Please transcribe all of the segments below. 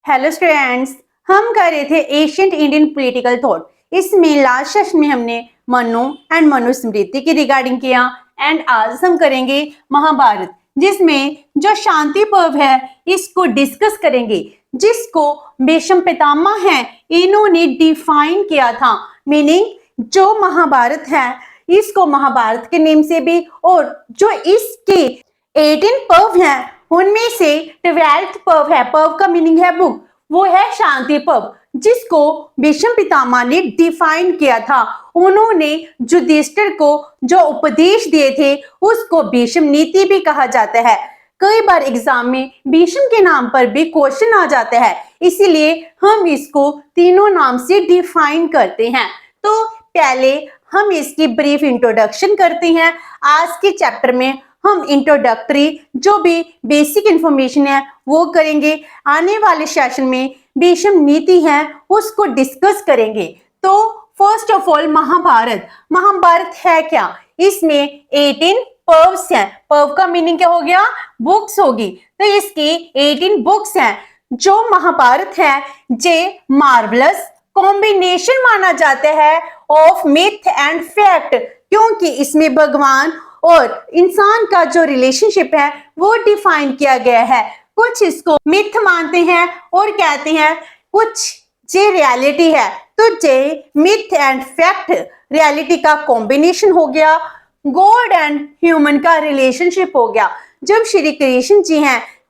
Hello students, हम कर रहे थे एशियंट इंडियन पॉलिटिकल थॉट। इसमें लास्ट सेशन में हमने मनु एंड मनुस्मृति की रिगार्डिंग किया एंड आज हम करेंगे महाभारत, जिसमें जो शांति पर्व है इसको डिस्कस करेंगे, जिसको भीष्म पितामह है इन्होंने डिफाइन किया था। मीनिंग जो महाभारत है इसको महाभारत के नेम से भी, और जो इसके 18 पर्व हैं उनमें से 12th पर्व है, पर्व का मीनिंग है बुक, वो है शांति पर्व, जिसको भीष्म पितामह ने डिफाइन किया था। उन्होंने युधिष्ठिर को जो उपदेश दिए थे उसको भीष्म नीति भी कहा जाता है। कई बार एग्जाम में भीष्म के नाम पर भी क्वेश्चन आ जाता है, इसीलिए हम इसको तीनों नाम से डिफाइन करते हैं। तो पहले हम इसकी ब्रीफ इंट्रोडक्शन करते हैं। आज के चैप्टर में हम इंट्रोडक्टरी जो भी बेसिक इंफॉर्मेशन है वो करेंगे। आने वाले सेशन में भीष्म नीति है उसको डिस्कस करेंगे। तो फर्स्ट ऑफ ऑल महाभारत है क्या? इसमें 18 पर्व्स हैं। पर्व का मीनिंग क्या हो गया? बुक्स होगी। तो इसकी 18 बुक्स हैं। जो महाभारत है जे मार्वलस कॉम्बिनेशन माना जाता है ऑफ मिथ एंड फैक्ट, क्योंकि इसमें भगवान और इंसान का जो रिलेशनशिप है वो डिफाइन किया गया है। कुछ इसको मिथ मानते हैं और कहते हैं कुछ जे रियलिटी है। तो जे मिथ एंड फैक्ट रियलिटी का कॉम्बिनेशन हो गया, गॉड एंड ह्यूमन का रिलेशनशिप हो गया। जब श्री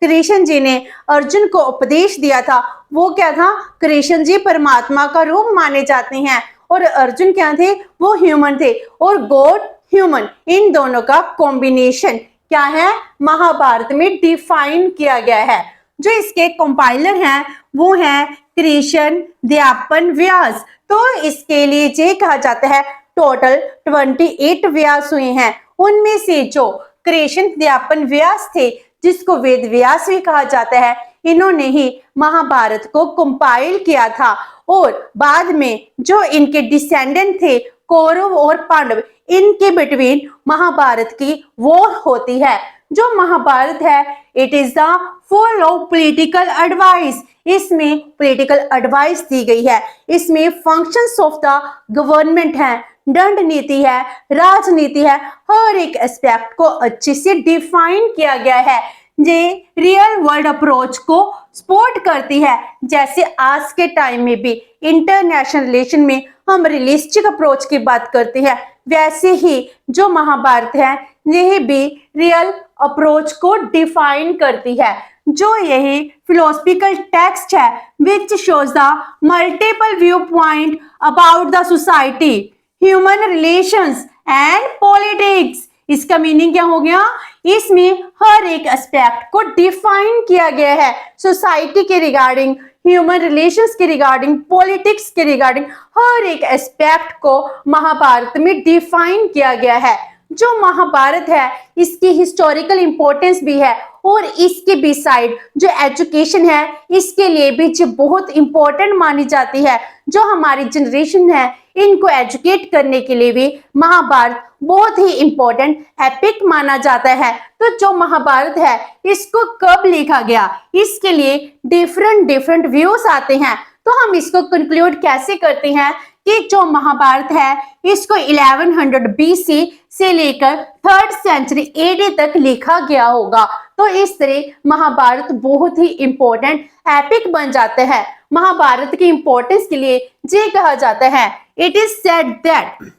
कृष्ण जी ने अर्जुन को उपदेश दिया था, वो क्या था? कृष्ण जी परमात्मा का रूप माने जाते हैं और अर्जुन क्या थे? वो ह्यूमन थे, और गॉड ह्यूमन इन दोनों का कॉम्बिनेशन क्या है? महाभारत में डिफाइन किया गया है। जो इसके कंपाइलर हैं वो हैं कृष्ण द्व्यापन व्यास। तो इसके लिए ये कहा जाता है टोटल 28 व्यास हुए हैं। उनमें से जो कृष्ण द्व्यापन व्यास थे, जिसको वेद व्यास भी कहा जाता है, इन्होंने ही महाभारत को कंपाइल किया था। और बाद में जो इनके डिसेंडेंट थे कौरव और पांडव, इनके बिटवीन महाभारत की वॉर होती है। जो महाभारत है it is the full of political advice. इसमें पॉलिटिकल एडवाइस दी गई है। इसमें फंक्शंस ऑफ द गवर्नमेंट है, दंड नीति है, राजनीति है, हर एक एस्पेक्ट को अच्छे से डिफाइन किया गया है। ये रियल वर्ल्ड अप्रोच को सपोर्ट करती है। जैसे आज के टाइम में भी इंटरनेशनल रिलेशन में हम रियलिस्टिक अप्रोच की बात करते हैं, वैसे ही जो महाभारत है यह भी रियल अप्रोच को डिफाइन करती है। जो यही फिलोसफिकल टेक्स्ट है which shows the multiple view point about the society, human relations and politics. इसका मीनिंग क्या हो गया? इसमें हर एक एस्पेक्ट को डिफाइन किया गया है। सोसाइटी के रिगार्डिंग, ह्यूमन रिलेशंस के रिगार्डिंग, पॉलिटिक्स के रिगार्डिंग, हर एक एस्पेक्ट को महाभारत में डिफाइन किया गया है। जो महाभारत है इसकी हिस्टोरिकल इंपॉर्टेंस भी है, और इसके भी साइड जो एजुकेशन है इसके लिए भी जो बहुत इंपॉर्टेंट मानी जाती है। जो हमारी जनरेशन है इनको एजुकेट करने के लिए भी महाभारत बहुत ही इंपॉर्टेंट एपिक माना जाता है। तो जो महाभारत है इसको कब लिखा गया, इसके लिए डिफरेंट व्यूज आते हैं। तो हम इसको कंक्लूड कैसे करते हैं कि जो महाभारत है इसको 1100 BC से लेकर 3rd सेंचुरी AD तक लिखा गया होगा। तो इस तरह महाभारत बहुत ही इंपॉर्टेंट एपिक बन जाता है। महाभारत की इंपॉर्टेंस के लिए ये कहा जाता है, it is said that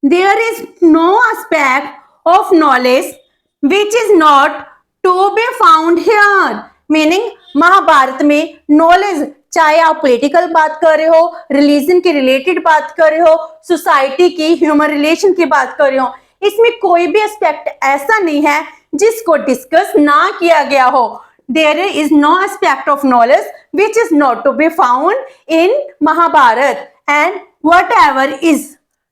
there is no aspect of knowledge which is not to be found here. Meaning Mahabharata में नॉलेज, चाहे आप पॉलिटिकल बात कर रहे हो, रिलीजन के रिलेटेड बात कर रहे हो, सोसाइटी की, ह्यूमन रिलेशन की बात कर रहे हो, इसमें कोई भी एस्पेक्ट ऐसा नहीं है जिसको डिस्कस ना किया गया हो। There is no aspect of knowledge which is not to be found in Mahabharata, and whatever is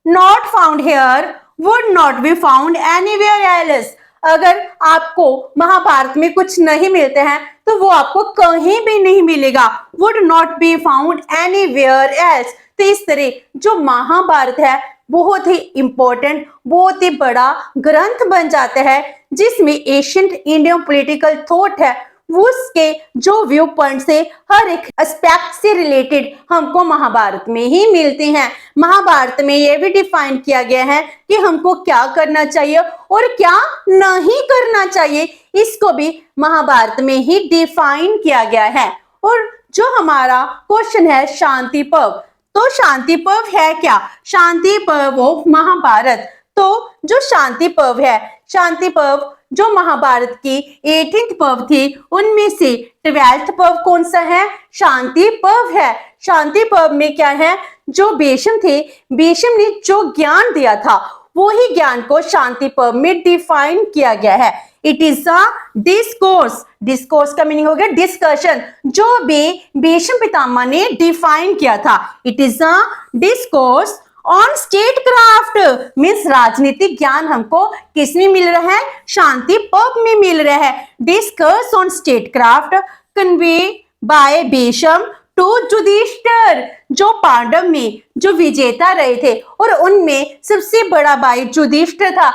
not found here would not be found anywhere else. अगर आपको महाभारत में कुछ नहीं मिलते हैं तो वो आपको कहीं भी नहीं मिलेगा, would not be found anywhere else. तो इस तरह जो महाभारत है बहुत ही इंपॉर्टेंट, बहुत ही बड़ा ग्रंथ बन जाता है, जिसमें एशियंट इंडियन पॉलिटिकल थॉट है उसके जो व्यू पॉइंट से हर एक एस्पेक्ट से रिलेटेड हमको महाभारत में ही मिलते हैं। महाभारत में यह भी डिफाइन किया गया है कि हमको क्या करना चाहिए और क्या नहीं करना चाहिए, इसको भी महाभारत में ही डिफाइन किया गया है। और जो हमारा क्वेश्चन है शांति पर्व, तो शांति पर्व है क्या? शांति पर्व ऑफ महाभारत। तो जो शांति पर्व है, शांति पर्व जो महाभारत की 18th पर्व थी, उनमें से 12th पर्व कौन सा है? शांति पर्व है। शांति पर्व में क्या है? जो भीष्म थे, भीष्म ने जो ज्ञान दिया था वो ही ज्ञान को शांति पर्व में डिफाइन किया गया है। It is a discourse, discourse का मीनिंग हो गया डिस्कशन, जो भी भीष्म पितामह ने डिफाइन किया था। It is a discourse on state craft, means राजनीतिक ज्ञान हमको किसमें मिल रहा है? शांति पर्व में मिल रहा है। Discuss on statecraft convey by Bhishma to Yudhishthira, जो पांडव में जो विजेता रहे थे और उनमें सबसे बड़ा भाई युधिष्ठिर था,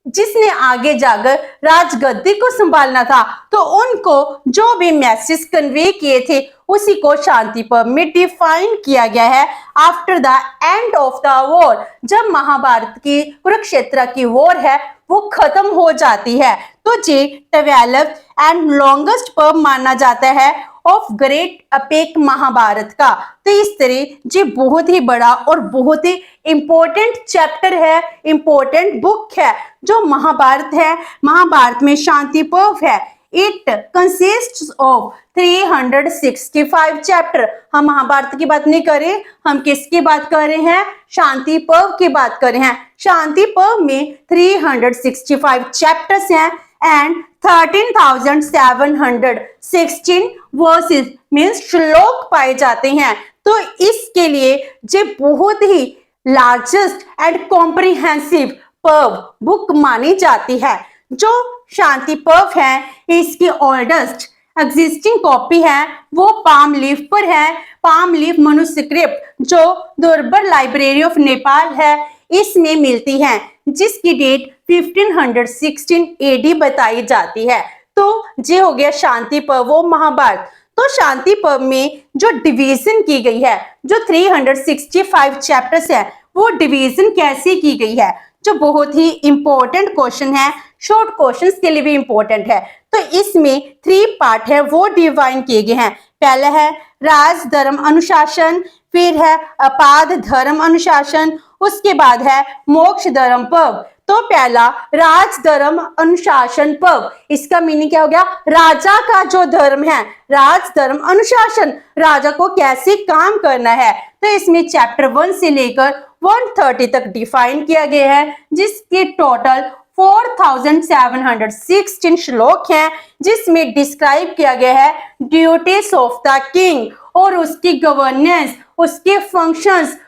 जिसने आगे जाकर राजगद्दी को संभालना था। तो उनको जो भी मैसेज कन्वे किए थे उसी को शांति पर्व में डिफाइन किया गया है। After the end of the war, जब महाभारत की कुरुक्षेत्र की वॉर है वो खत्म हो जाती है, तो ये 12th एंड लॉन्गेस्ट पर्व माना जाता है ऑफ ग्रेट एपिक महाभारत का। तो इस तरह ये बहुत ही बड़ा और बहुत ही इंपॉर्टेंट चैप्टर है, इंपॉर्टेंट बुक है जो महाभारत है। महाभारत में शांति पर्व है। It consists of 365 chapter. हम महाभारत की बात नहीं कर रहे, हम किसकी बात कर रहे हैं? शांति पर्व की बात कर रहे हैं। शांति पर्व में 365 चैप्टर्स हैं एंड 13,716 वर्सेस मीन्स श्लोक पाए जाते हैं। तो इसके लिए ये बहुत ही लार्जेस्ट एंड कॉम्प्रिहेंसिव पर्व बुक मानी जाती है। जो शांति पर्व है इसकी ओल्डेस्ट एग्जिस्टिंग कॉपी है वो पाम लीफ पर है। पाम लीफ मनुस्क्रिप्ट जो दुर्बर लाइब्रेरी ऑफ नेपाल है इसमें मिलती है, जिसकी डेट 1516 AD बताई जाती है। तो ये हो गया शांति पर्व महाभारत। तो शांति पर्व में जो डिवीजन की गई है, जो 365 चैप्टर्स है, वो डिवीजन कैसे की गई है, जो बहुत ही इंपॉर्टेंट क्वेश्चन है, शॉर्ट क्वेश्चंस के लिए भी इंपॉर्टेंट है। तो इसमें 3 पार्ट है वो डिवाइन किए गए हैं। पहला है राज धर्म अनुशासन, फिर है अपाद धर्म अनुशासन, उसके बाद है मोक्ष धर्म पर्व। तो पहला राज धर्म अनुशासन पर्व, इसका मीनिंग क्या हो गया? राजा का जो धर्म है, राज धर्म अनुशासन, राजा को कैसे काम करना है। तो इसमें चैप्टर 1 से लेकर 130 तक डिफाइन किया गया है, जिसके टोटल 4716 श्लोक हैं, जिसमें डिस्क्राइब किया गया है ड्यूटीज ऑफ द किंग और उसकी गवर्नेंस, उसके फंक्शंस,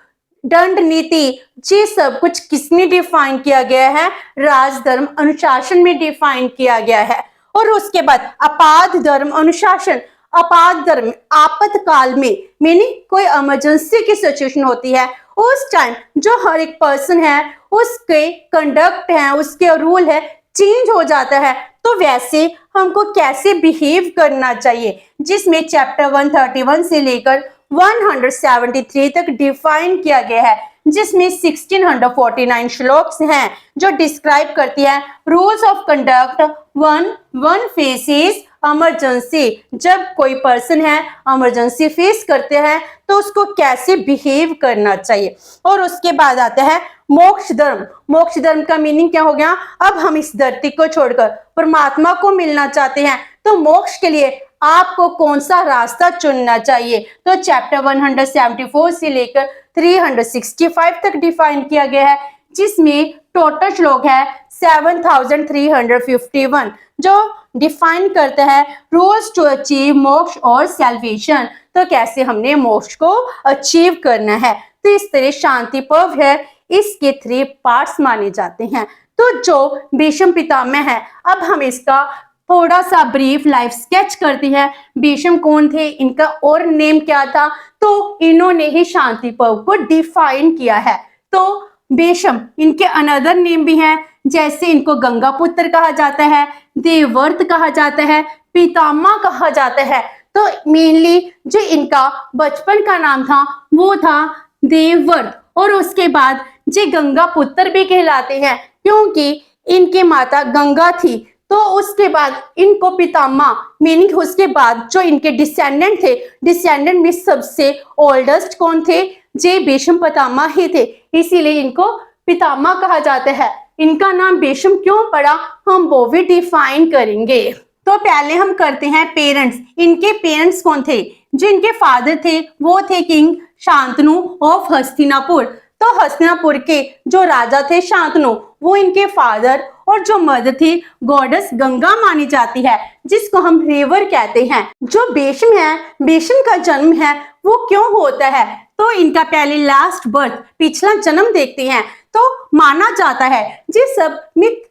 दंड नीति, ये सब कुछ किसमें डिफाइन किया गया है? राजधर्म अनुशासन में डिफाइन किया गया है। और उसके बाद अपाद धर्म अनुशासन, अपाद धर्म आपातकाल में, मीनिंग कोई इमरजेंसी की सिचुएशन होती है, उस टाइम जो हर एक पर्सन है उसके कंडक्ट है, उसके रूल है, चेंज हो जाता है, तो वैसे हमको कैसे बिहेव करना चाहिए, जिसमें चैप्टर 131 से लेकर 173 तक डिफाइन किया गया है, जिसमें 1649 श्लोक्स हैं जो डिस्क्राइब करती है rules of conduct one faces emergency. जब कोई पर्सन है इमरजेंसी फेस करते हैं तो उसको कैसे बिहेव करना चाहिए। और उसके बाद आता है मोक्ष धर्म। मोक्ष धर्म का मीनिंग क्या हो गया? अब हम इस धरती को छोड़कर परमात्मा को मिलना चाहते हैं, तो मोक्ष के लिए आपको कौन सा रास्ता चुनना चाहिए। तो चैप्टर 174 से लेकर 365 तक डिफाइन किया गया है, जिसमें टोटल श्लोक है 7351, जो डिफाइन करता है रूल्स टू अचीव मोक्ष और सैल्वेशन। तो कैसे हमने मोक्ष को अचीव करना है। तो इस तरह शांति पर्व है, इसके 3 पार्ट्स माने जाते हैं। तो जो भीष्म पितामह है, अब हम इसका थोड़ा सा ब्रीफ लाइफ स्केच करते हैं। भीष्म कौन थे, इनका और नेम क्या था, तो इन्होंने ही शांति पर्व को डिफाइन किया है। तो भीष्म, इनके अनदर नेम भी हैं जैसे इनको गंगा पुत्र कहा जाता है, देवव्रत कहा जाता है, पितामह कहा जाता है। तो मेनली जो इनका बचपन का नाम था वो था देवव्रत, और उसके बाद ये गंगा पुत्र भी कहलाते हैं क्योंकि इनके माता गंगा थी। तो उसके बाद इनको पितामह मीनिंग उसके बाद जो इनके डिसेंडेंट थे, डिसेंडेंट में सबसे ओल्डेस्ट कौन थे? जे भीष्म पितामह ही थे, इसीलिए इनको पितामह कहा जाता है। इनका नाम भीष्म क्यों पड़ा, हम वो भी डिफाइन करेंगे। तो पहले हम करते हैं पेरेंट्स। इनके पेरेंट्स कौन थे? जो इनके फादर थे वो थे किंग शांतनु ऑफ हस्तिनापुर। तो हस्तिनापुर के जो राजा थे शांतनु, वो इनके फादर, और जो मदर थी गॉडेस गंगा मानी जाती है, जिसको हम रिवर कहते हैं। जो भीष्म है, भीष्म का जन्म है वो क्यों होता है? तो इनका पहले लास्ट बर्थ, पिछला जन्म देखते हैं। तो माना जाता है, ये सब मिथ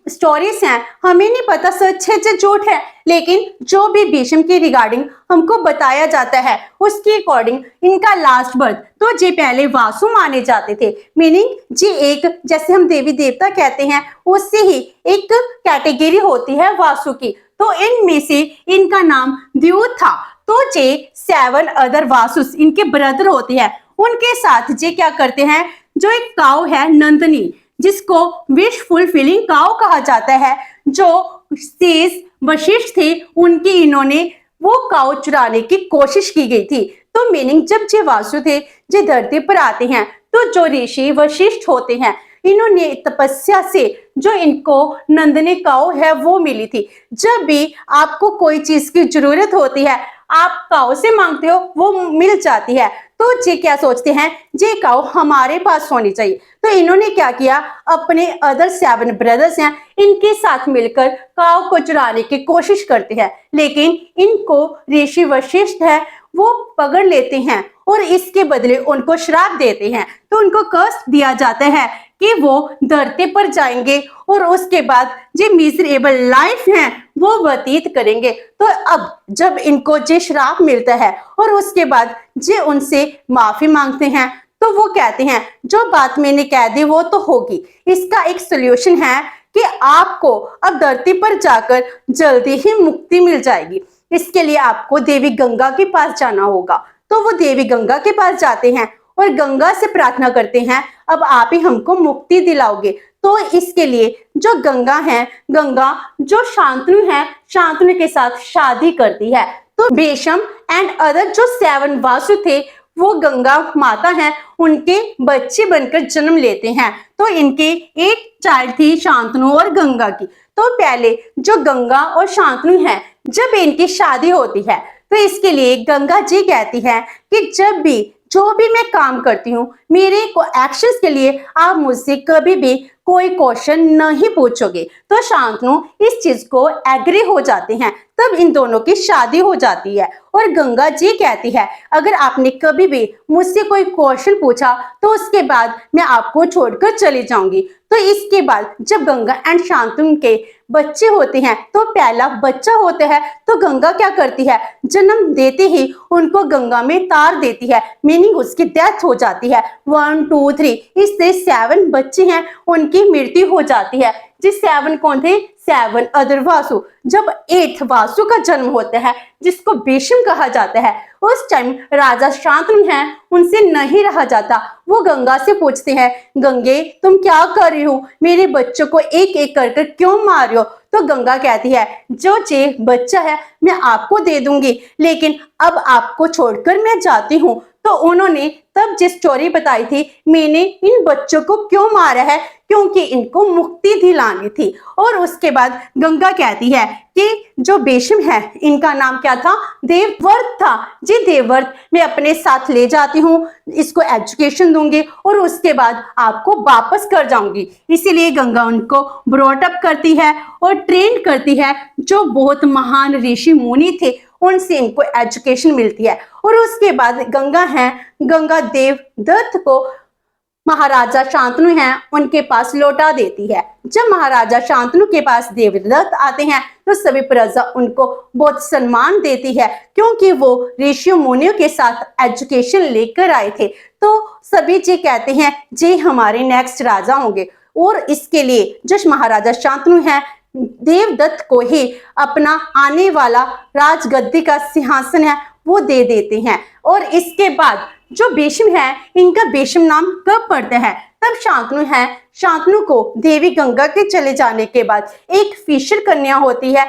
स्टोरीज हैं, हमें नहीं पता सच है या झूठ है, लेकिन जो भी भीष्म के रिगार्डिंग हमको बताया जाता है उसके अकॉर्डिंग इनका लास्ट बर्थ, तो जे पहले वासु माने जाते थे। मीनिंग जे एक, जैसे हम देवी देवता कहते हैं, उससे ही एक कैटेगरी होती है वासु की। तो इनमें से इनका नाम द्यूत था। तो जे 7 अदर वासुस इनके ब्रदर होते हैं, उनके साथ जे क्या करते हैं, जो एक काऊ है नंदनी, जिसको विश फुलफिलिंग काऊ कहा जाता है, जो शेष वशिष्ठ थे उनकी इन्होंने वो काऊ चुराने की कोशिश की गई थी। तो मीनिंग जब जे वासु थे जे धरती पर आते हैं, तो जो ऋषि वशिष्ठ होते हैं, इन्होंने तपस्या से जो इनको नंदनी काऊ है वो मिली थी। जब भी आपको कोई चीज की जरूरत होती है, आप काऊ से मांगते हो, वो मिल जाती है। तो जे क्या सोचते हैं, जे काऊ हमारे पास होनी चाहिए। तो इन्होंने क्या किया, अपने अदर 7 ब्रदर्स हैं, इनके साथ मिलकर काऊ को चुराने की कोशिश करते हैं, लेकिन इनको ऋषि वशिष्ठ है वो पकड़ लेते हैं और इसके बदले उनको श्राप देते हैं। तो उनको कष्ट दिया जाता है कि वो धरती पर जाएंगे और उसके बाद जो मिजरेबल लाइफ है वो व्यतीत करेंगे। तो अब जब इनको जो श्राप मिलता है और उसके बाद जो उनसे माफी मांगते हैं, तो वो कहते हैं जो बात मैंने कह दी वो तो होगी। इसका एक सोल्यूशन है कि आपको अब धरती पर जाकर जल्दी ही मुक्ति मिल जाएगी। इसके लिए आपको देवी गंगा के पास जाना होगा। तो वो देवी गंगा के पास जाते हैं और गंगा से प्रार्थना करते हैं, अब आप ही हमको मुक्ति दिलाओगे। तो इसके लिए जो गंगा है, गंगा जो शांतनु है, शांतनु के साथ शादी करती है। तो भीष्म एंड अदर जो 7 वासु थे वो गंगा माता हैं, उनके बच्चे बनकर जन्म लेते हैं। तो इनके एक चाइल्ड थी शांतनु और गंगा की। तो पहले जो गंगा और शांतनु है, जब इनकी शादी होती है, तो इसके लिए गंगा जी कहती है कि जब भी जो भी मैं काम करती हूँ, मेरे को एक्शंस के लिए आप मुझसे कभी भी कोई क्वेश्चन नहीं पूछोगे। तो शांतनु इस चीज को एग्री हो जाते हैं, तब इन दोनों की शादी हो जाती है। और गंगा जी कहती है अगर आपने कभी भी मुझसे कोई क्वेश्चन पूछा तो उसके बाद मैं आपको छोड़कर चली जाऊंगी। तो इसके बाद जब गंगा एंड शांतनु के बच्चे होते हैं, तो पहला बच्चा होता है, तो गंगा क्या करती है, जन्म देते ही उनको गंगा में तार देती है, मीनिंग उसकी डेथ हो जाती है। 1 2 3 इससे 7 बच्चे हैं, उनकी मृत्यु हो जाती है। जिस 7 कौन थे, 7 अदर वासु। जब 8th वासु का जन्म होता है, जिसको भीष्म कहा जाता है, उस टाइम राजा शांतनु हैं, उनसे नहीं रहा जाता। वो गंगा से पूछते हैं, गंगे तुम क्या कर रही हो, मेरे बच्चों को एक एक कर क्यों मार रही हो? तो गंगा कहती है जो जे बच्चा है मैं आपको दे दूंगी, लेकिन अब आपको छोड़कर मैं जाती हूँ। तो उन्होंने तब जिस स्टोरी बताई थी, मैंने इन बच्चों को क्यों मारा है, क्योंकि इनको मुक्ति दिलानी थी। और उसके बाद गंगा कहती है कि जो भीष्म है, इनका नाम क्या था, देवव्रत था। जी देवव्रत मैं अपने साथ ले जाती हूँ, इसको एजुकेशन दूंगी और उसके बाद आपको वापस कर जाऊंगी। इसीलिए गंगा उनको ब्रॉट अप करती है और ट्रेन करती है। जो बहुत महान ऋषि मुनि थे उनसे इनको एजुकेशन मिलती है। और उसके बाद गंगा है, गंगा देवदत्त को महाराजा शांतनु हैं उनके पास लौटा देती है। जब महाराजा शांतनु के पास देवदत्त आते हैं, तो सभी प्रजा उनको बहुत सम्मान देती है, क्योंकि वो ऋषि मुनियों के साथ एजुकेशन लेकर आए थे। तो सभी जी कहते हैं जी हमारे नेक्स्ट राजा होंगे। और इसके लिए जो महाराजा शांतनु है देवदत्त को ही अपना आने वाला राजगद्दी का सिंहासन है वो दे देते हैं। और इसके बाद जो भीष्म है इनका भीष्म नाम कब पड़ता है, तब शांतनु है, शांतनु को देवी गंगा के चले जाने के बाद एक फिशर कन्या होती है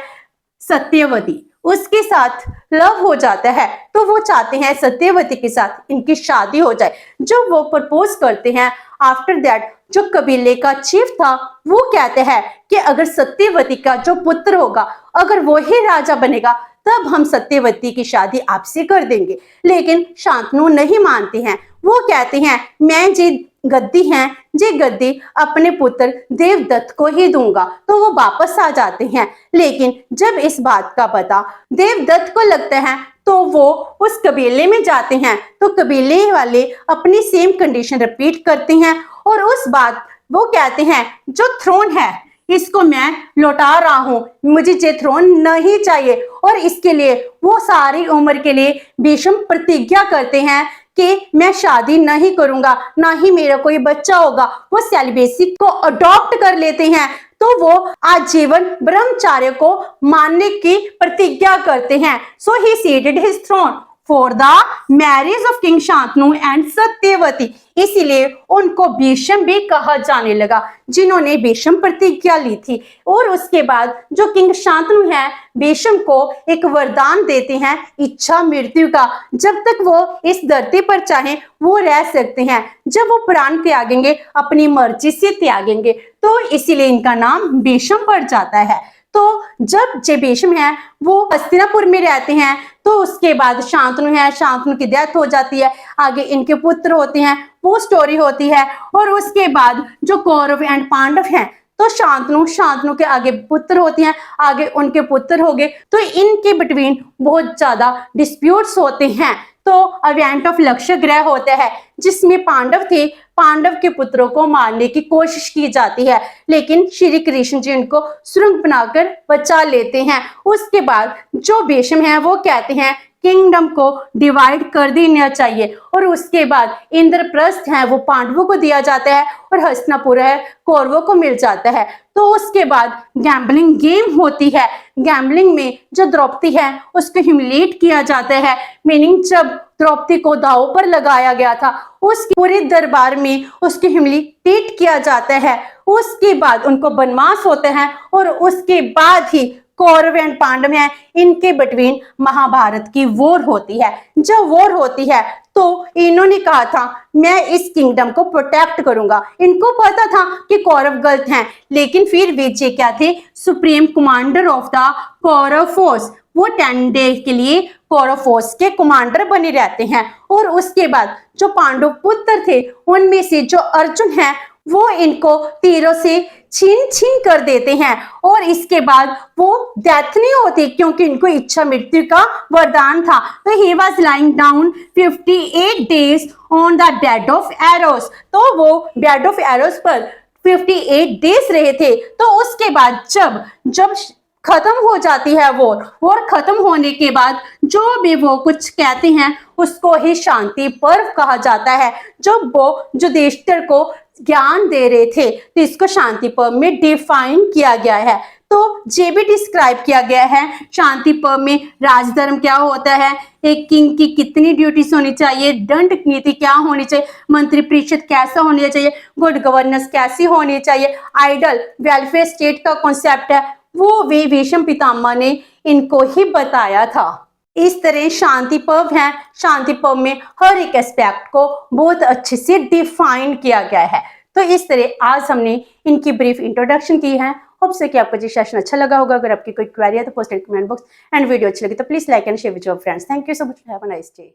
सत्यवती, उसके साथ लव हो जाता है। तो वो चाहते हैं सत्यवती के साथ इनकी शादी हो जाए। जब वो प्रपोज करते हैं, आफ्टर दैट जो कबीले का चीफ था वो कहते हैं कि अगर सत्यवती का जो पुत्र होगा अगर वो ही राजा बनेगा तब हम सत्यवती की शादी आपसे कर देंगे। लेकिन शांतनु नहीं मानते हैं, वो कहते हैं मैं जी गद्दी हैं, जे गद्दी अपने पुत्र देवदत्त को ही दूंगा। तो वो वापस आ जाते हैं। लेकिन जब इस बात का पता देवदत्त को लगता है तो वो उस कबीले में जाते हैं। तो कबीले वाले अपनी सेम कंडीशन रिपीट करते हैं और उस बात वो कहते हैं जो थ्रोन है इसको मैं लौटा रहा हूं, मुझे ये थ्रोन नहीं चाहिए। और इसके लिए वो सारी उम्र के लिए भीष्म प्रतिज्ञा करते हैं कि मैं शादी नहीं करूंगा, ना ही मेरा कोई बच्चा होगा। वो सेलिब्रेसी को अडॉप्ट कर लेते हैं। तो वो आजीवन ब्रह्मचार्य को मानने की प्रतिज्ञा करते हैं। So he ceded his throne for the marriage of king Shantanu and Satyavati. इसीलिए उनको भीष्म भी कहा जाने लगा, जिन्होंने भीष्म प्रतिज्ञा ली थी। और उसके बाद जो किंग शांतनु है भीष्म को एक वरदान देते हैं इच्छा मृत्यु का। जब तक वो इस धरती पर चाहे वो रह सकते हैं, जब वो प्राण त्यागेंगे अपनी मर्जी से त्यागेंगे। तो इसीलिए इनका नाम भीष्म पड़ जाता है। तो जब जे भीष्म है वो हस्तिनापुर में रहते हैं, तो उसके बाद शांतनु है, शांतनु की डेथ हो जाती है, आगे इनके पुत्र होते हैं, वो स्टोरी होती है। और उसके बाद जो कौरव एंड पांडव हैं, तो शांतनु के आगे पुत्र होते हैं, आगे उनके पुत्र हो गए। तो इनके बिटवीन बहुत ज्यादा डिस्प्यूट्स होते हैं। तो इवेंट ऑफ लक्ष्य ग्रह होता है जिसमें पांडव थे, पांडव के पुत्रों को मारने की कोशिश की जाती है, लेकिन श्री कृष्ण जी उनको सुरंग बनाकर बचा लेते हैं। उसके बाद जो भीष्म है वो कहते हैं किंगडम को डिवाइड कर देना चाहिए। और उसके बाद इंद्रप्रस्थ है वो पांडवों को दिया जाता है और हस्तिनापुर है कौरवों को मिल जाता है। तो उसके बाद गैम्बलिंग गेम होती है। गैम्बलिंग में जो द्रौपदी है उसको ह्यूमिलेट किया जाता है, मीनिंग जब द्रौपदी को दांव पर लगाया गया था उसके पूरे दरबार में उसको ह्यूमिलेट किया जाता है। उसके बाद उनको बनवास होता है और उसके बाद ही कौरव एंड पांडव हैं, इनके बिटवीन महाभारत की वॉर होती है। जब वॉर होती है तो इन्होंने कहा था मैं इस किंगडम को प्रोटेक्ट करूंगा। इनको पता था कि कौरव गलत हैं, लेकिन फिर विजय क्या थे, supreme commander of the Kaurava force. वो 10 डे के लिए कौरव फोर्स के कमांडर बने रहते हैं। और उसके बाद जो पांडव पुत्र थे उनमें से जो अर्जुन है वो इनको तीरों से छीन कर देते हैं। और इसके बाद वो डेथ नहीं होती क्योंकि इनको इच्छा मृत्यु का वरदान था। तो he was lying down 58 days on the bed of arrows. तो वो बेड ऑफ एरोस पर 58 डेज रहे थे। तो उसके बाद जब खत्म हो जाती है वॉर खत्म होने के बाद जो भी वो कुछ कहते हैं उसको ही शांति पर्व कहा जाता है। जब वो युधिष्ठिर को ज्ञान दे रहे थे तो इसको शांति पर्व में डिफाइन किया गया है। तो ये भी डिस्क्राइब किया गया है शांति पर्व में राजधर्म क्या होता है, एक किंग की कितनी ड्यूटीज होनी चाहिए, दंड नीति क्या होनी चाहिए, मंत्री परिषद कैसा होनी चाहिए, गुड गवर्नेंस कैसी होनी चाहिए, आइडल वेलफेयर स्टेट का कॉन्सेप्ट है वो भी भीष्म पितामह ने इनको ही बताया था। इस तरह शांति पर्व है, शांति पर्व में हर एक एस्पेक्ट को बहुत अच्छे से डिफाइन किया गया है। तो इस तरह आज हमने इनकी ब्रीफ इंट्रोडक्शन की है। होप से कि आपको ये सेशन अच्छा लगा होगा। अगर आपकी कोई क्वेरी है तो post in comment box and video अच्छी लगी तो please like and share with your friends. Thank you so much, have a nice day.